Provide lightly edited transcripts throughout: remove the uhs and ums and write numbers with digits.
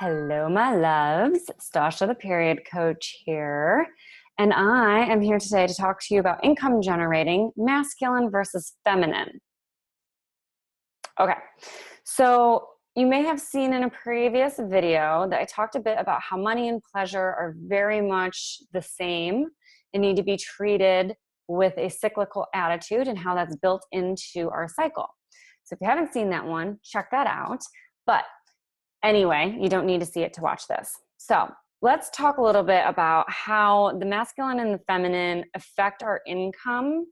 Hello, my loves. Stasha, the period coach here. And I am here today to talk to you about income generating masculine versus feminine. Okay, so you may have seen in a previous video that I talked a bit about how money and pleasure are very much the same and need to be treated with a cyclical attitude and how that's built into our cycle. So if you haven't seen that one, check that out. But anyway, you don't need to see it to watch this. So let's talk a little bit about how the masculine and the feminine affect our income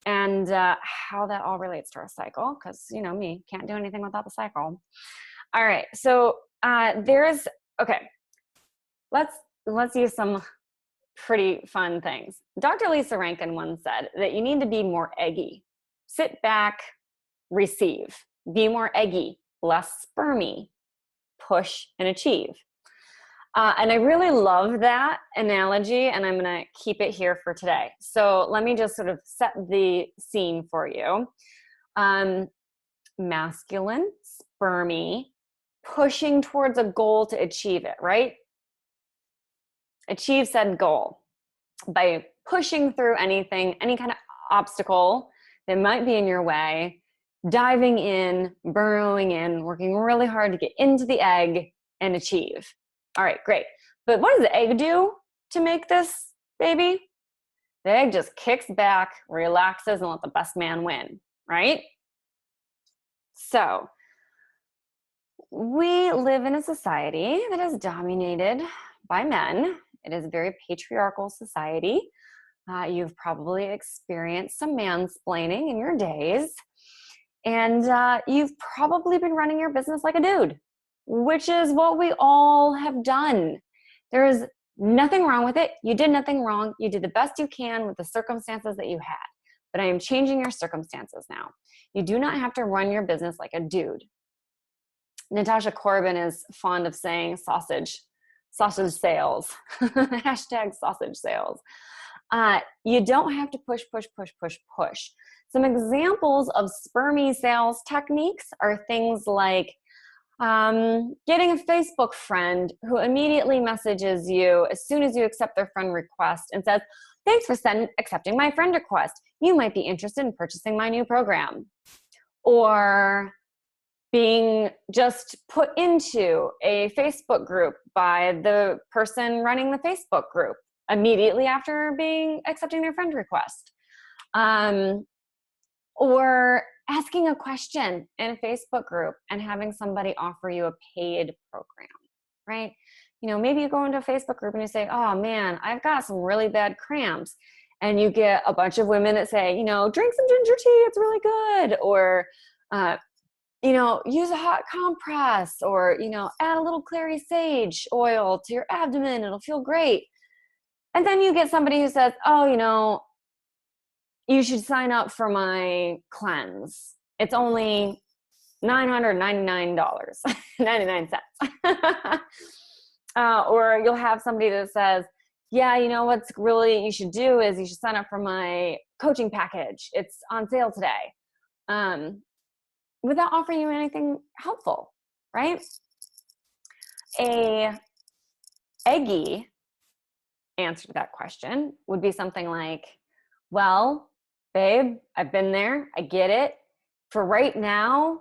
and how that all relates to our cycle. Because, you know, me, can't do anything without the cycle. All right, so okay, let's use some pretty fun things. Dr. Lisa Rankin once said that you need to be more eggy. Sit back, receive. Be more eggy, less spermy. Push and achieve. And I really love that analogy, and I'm going to keep it here for today. So let me just sort of set the scene for you. Masculine, spermy, pushing towards a goal to achieve it, right? Achieve said goal by pushing through anything, any kind of obstacle that might be in your way, diving in, burrowing in, working really hard to get into the egg and achieve. All right, great. But what does the egg do to make this baby? The egg just kicks back, relaxes, and let the best man win, right? So we live in a society that is dominated by men. It is a very patriarchal society. You've probably experienced some mansplaining in your days. And you've probably been running your business like a dude, which is what we all have done. There is nothing wrong with it. You did nothing wrong. You did the best you can with the circumstances that you had. But I am changing your circumstances now. You do not have to run your business like a dude. Natasha Corbin is fond of saying sausage sales, hashtag sausage sales. You don't have to push. Some examples of spermy sales techniques are things like getting a Facebook friend who immediately messages you as soon as you accept their friend request and says, "Thanks for accepting my friend request. You might be interested in purchasing my new program." Or being just put into a Facebook group by the person running the Facebook group immediately after accepting their friend request. Or asking a question in a Facebook group and having somebody offer you a paid program, right? You know, maybe you go into a Facebook group and you say, "Oh man, I've got some really bad cramps." And you get a bunch of women that say, you know, "Drink some ginger tea, it's really good." Or, you know, use a hot compress, or, you know, add a little clary sage oil to your abdomen, it'll feel great. And then you get somebody who says, "Oh, you know, you should sign up for my cleanse. It's only $999.99. Or you'll have somebody that says, "Yeah, you know what's really you should do is you should sign up for my coaching package. It's on sale today." Without offering you anything helpful, right? A eggy answer to that question would be something like, "Well, babe, I've been there. I get it. For right now,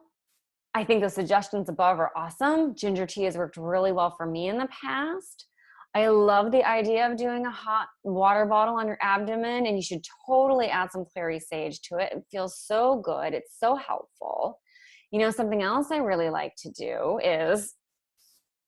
I think the suggestions above are awesome. Ginger tea has worked really well for me in the past. I love the idea of doing a hot water bottle on your abdomen, and you should totally add some clary sage to it. It feels so good. It's so helpful. You know, something else I really like to do is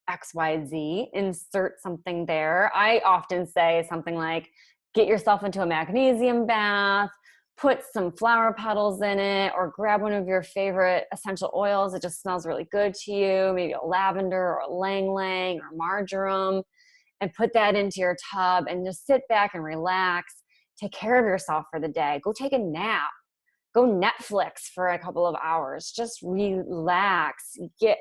XYZ, insert something there." I often say something like, "Get yourself into a magnesium bath, put some flower petals in it, or grab one of your favorite essential oils that just smells really good to you, maybe a lavender or a ylang ylang or marjoram, and put that into your tub and just sit back and relax. Take care of yourself for the day. Go take a nap. Go Netflix for a couple of hours. Just relax. Get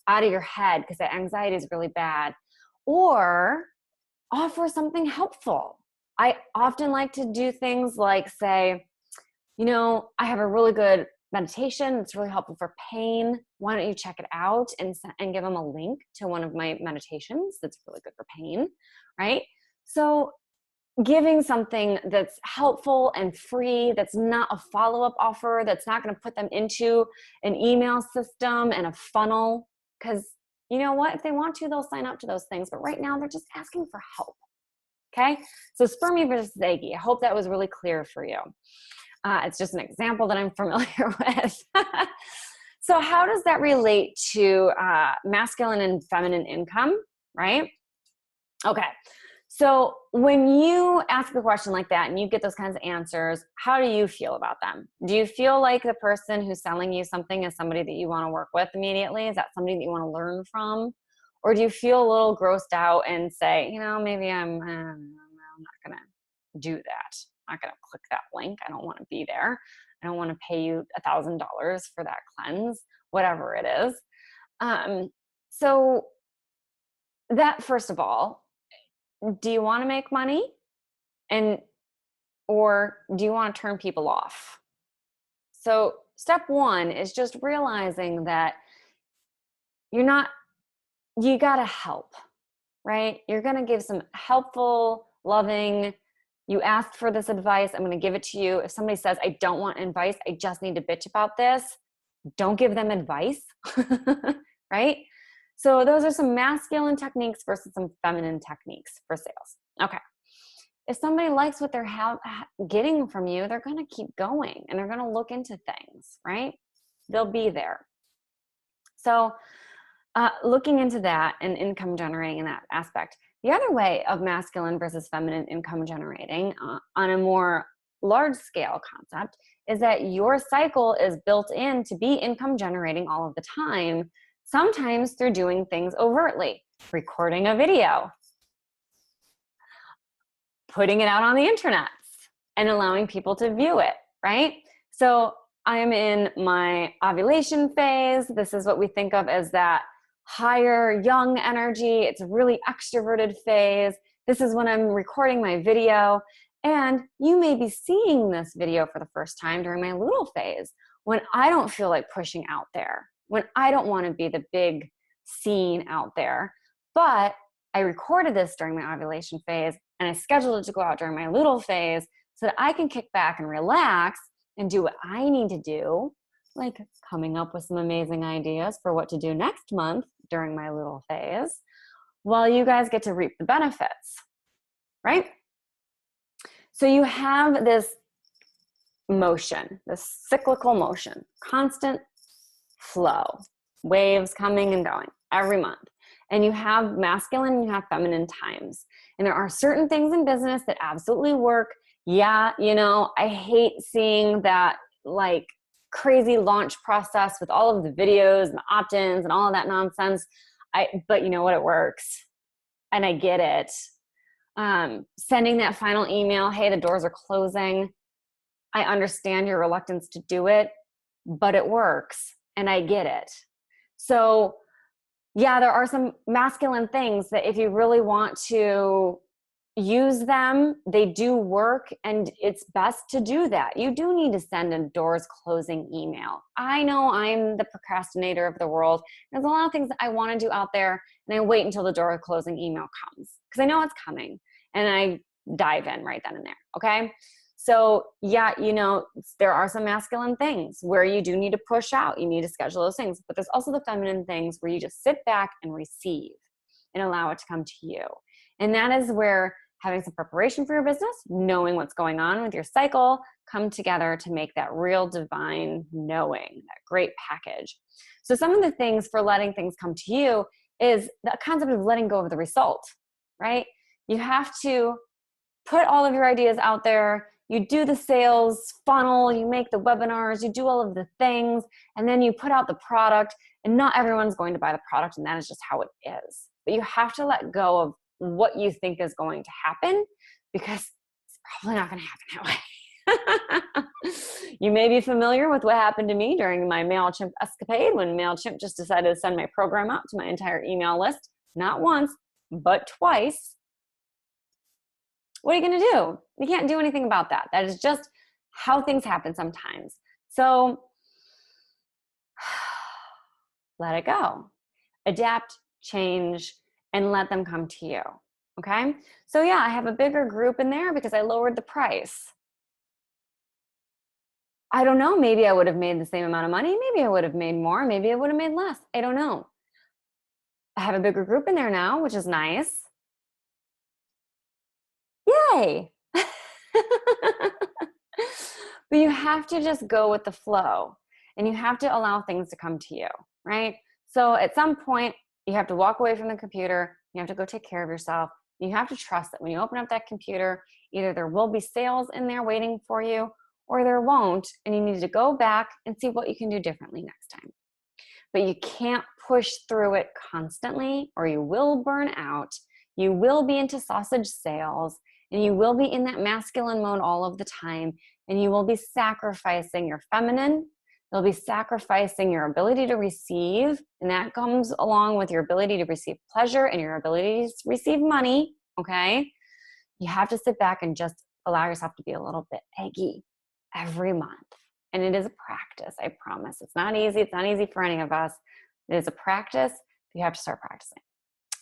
out of your head because that anxiety is really bad." Or offer something helpful. I often like to do things like say, "You know, I have a really good meditation. It's really helpful for pain. Why don't you check it out and give them a link to one of my meditations that's really good for pain, right? So giving something that's helpful and free, that's not a follow-up offer, that's not going to put them into an email system and a funnel, because you know what? If they want to, they'll sign up to those things. But right now, they're just asking for help. Okay? So spermie versus eggy. I hope that was really clear for you. It's just an example that I'm familiar with. So how does that relate to masculine and feminine income, right? Okay. So when you ask a question like that and you get those kinds of answers, how do you feel about them? Do you feel like the person who's selling you something is somebody that you want to work with immediately? Is that somebody that you want to learn from? Or do you feel a little grossed out and say, you know, maybe I'm not going to do that. I'm not going to click that link. I don't want to be there. I don't want to pay you $1,000 for that cleanse, whatever it is. So that, first of all, do you want to make money? Or do you want to turn people off? So step one is just realizing that you got to help, right? You're going to give some helpful, loving, you asked for this advice, I'm going to give it to you. If somebody says, I don't want advice, I just need to bitch about this, don't give them advice, right? So those are some masculine techniques versus some feminine techniques for sales. Okay. If somebody likes what they're getting from you, they're going to keep going and they're going to look into things, right? They'll be there. So looking into that and income generating in that aspect. The other way of masculine versus feminine income generating on a more large scale concept is that your cycle is built in to be income generating all of the time, sometimes through doing things overtly, recording a video, putting it out on the internet, and allowing people to view it, right? So I'm in my ovulation phase. This is what we think of as that higher young energy. It's a really extroverted phase. This is when I'm recording my video. And you may be seeing this video for the first time during my luteal phase, when I don't feel like pushing out there, when I don't want to be the big scene out there. But I recorded this during my ovulation phase and I scheduled it to go out during my luteal phase so that I can kick back and relax and do what I need to do, like coming up with some amazing ideas for what to do next month during my luteal phase, while you guys get to reap the benefits, right? So you have this motion, this cyclical motion, constant flow, waves coming and going every month. And you have masculine and you have feminine times. And there are certain things in business that absolutely work. Yeah, you know, I hate seeing that like crazy launch process with all of the videos and the opt-ins and all of that nonsense. But you know what, it works. And I get it. Sending that final email, hey, the doors are closing. I understand your reluctance to do it, but it works and I get it. So yeah, there are some masculine things that if you really want to use them, they do work, and it's best to do that. You do need to send a doors closing email. I know I'm the procrastinator of the world. There's a lot of things that I want to do out there, and I wait until the door closing email comes because I know it's coming, and I dive in right then and there, okay? So yeah, you know, there are some masculine things where you do need to push out. You need to schedule those things. But there's also the feminine things where you just sit back and receive and allow it to come to you. And that is where having some preparation for your business, knowing what's going on with your cycle, come together to make that real divine knowing, that great package. So some of the things for letting things come to you is the concept of letting go of the result, right? You have to put all of your ideas out there. You do the sales funnel, you make the webinars, you do all of the things, and then you put out the product, and not everyone's going to buy the product, and that is just how it is. But you have to let go of what you think is going to happen, because it's probably not going to happen that way. You may be familiar with what happened to me during my MailChimp escapade when MailChimp just decided to send my program out to my entire email list, not once, but twice. What are you going to do? You can't do anything about that. That is just how things happen sometimes. So let it go. Adapt, change, and let them come to you. Okay? So yeah, I have a bigger group in there because I lowered the price. I don't know. Maybe I would have made the same amount of money. Maybe I would have made more. Maybe I would have made less. I don't know. I have a bigger group in there now, which is nice. Yay. But you have to just go with the flow and you have to allow things to come to you, right? So at some point, you have to walk away from the computer. You have to go take care of yourself. You have to trust that when you open up that computer, either there will be sales in there waiting for you or there won't. And you need to go back and see what you can do differently next time. But you can't push through it constantly or you will burn out. You will be into sausage sales and you will be in that masculine mode all of the time. And you will be sacrificing your feminine. You'll be sacrificing your ability to receive. And that comes along with your ability to receive pleasure and your ability to receive money. Okay. You have to sit back and just allow yourself to be a little bit eggy every month. And it is a practice, I promise. It's not easy. It's not easy for any of us. It is a practice. You have to start practicing.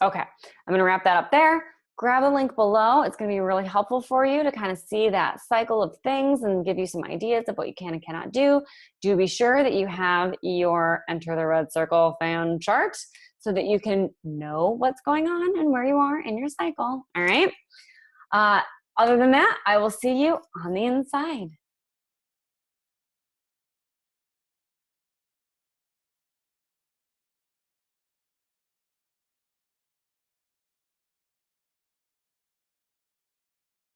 Okay, I'm going to wrap that up there. Grab the link below. It's going to be really helpful for you to kind of see that cycle of things and give you some ideas of what you can and cannot do. Do be sure that you have your Enter the Red Circle fan chart so that you can know what's going on and where you are in your cycle. All right. Other than that, I will see you on the inside.